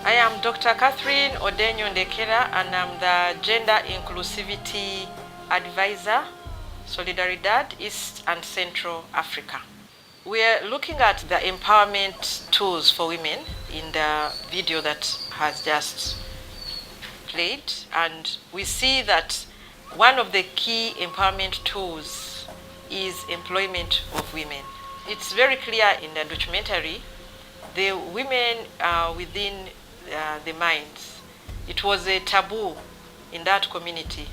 I am Dr. Catherine Odenyo and I'm the Gender Inclusivity Advisor, Solidaridad, East and Central Africa. We're looking at the empowerment tools for women in the video that has just played, and we see that one of the key empowerment tools is employment of women. It's very clear in the documentary, the women within the mines. It was a taboo in that community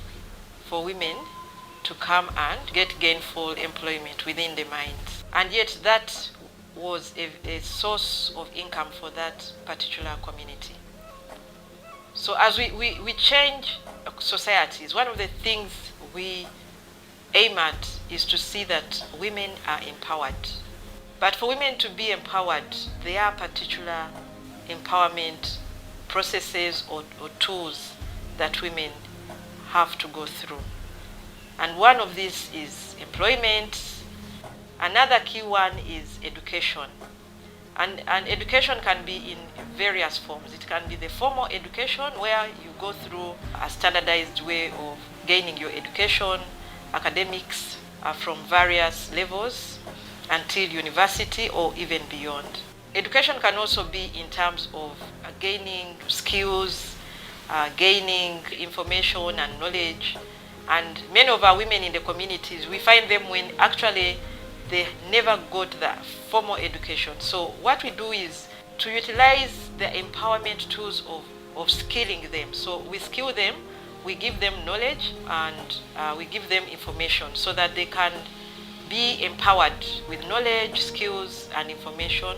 for women to come and get gainful employment within the mines. And yet that was a source of income for that particular community. So as we change societies, one of the things we aim at is to see that women are empowered. But for women to be empowered, there are particular empowerment processes or tools that women have to go through. And one of these is employment. Another key one is education. And education can be in various forms. It can be the formal education where you go through a standardized way of gaining your education, academics from various levels until university or even beyond. Education can also be in terms of gaining skills, gaining information and knowledge. And many of our women in the communities, we find them when actually they never got the formal education. So what we do is to utilize the empowerment tools of skilling them. So we skill them, we give them knowledge, and we give them information so that they can be empowered with knowledge, skills, and information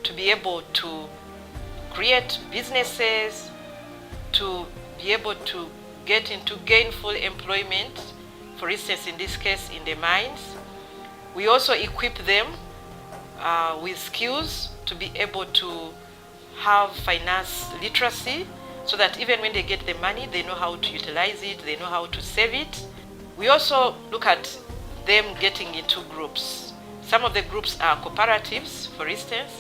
to be able to create businesses, to be able to get into gainful employment, for instance, in this case, in the mines. We also equip them with skills to be able to have finance literacy so that even when they get the money, they know how to utilize it, they know how to save it. We also look at them getting into groups. Some of the groups are cooperatives, for instance,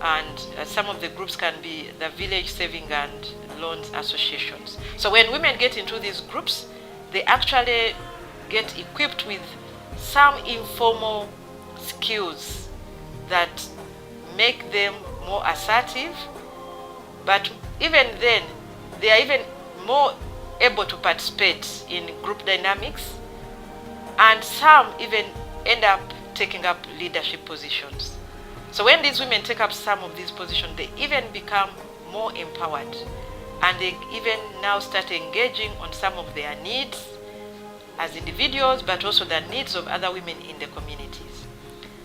and some of the groups can be the village saving and loans associations. So when women get into these groups, they actually get equipped with some informal skills that make them more assertive, but even then, they are even more able to participate in group dynamics, and some even end up taking up leadership positions. So when these women take up some of these positions, they even become more empowered, and they even now start engaging on some of their needs as individuals, but also the needs of other women in the communities.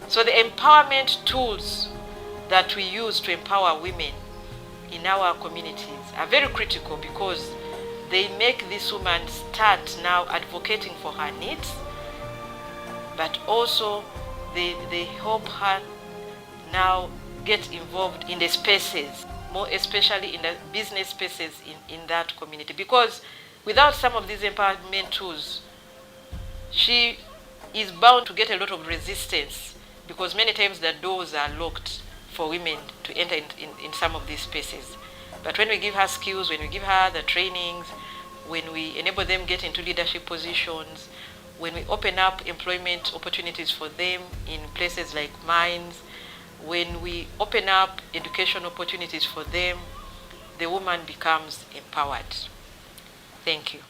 So the empowerment tools that we use to empower women in our communities are very critical because they make this woman start now advocating for her needs, but also they help her now get involved in the spaces, more especially in the business spaces in that community. Because without some of these empowerment tools, she is bound to get a lot of resistance because many times the doors are locked for women to enter in some of these spaces. But when we give her skills, when we give her the trainings, when we enable them get into leadership positions, when we open up employment opportunities for them in places like mines, when we open up education opportunities for them, the woman becomes empowered. Thank you.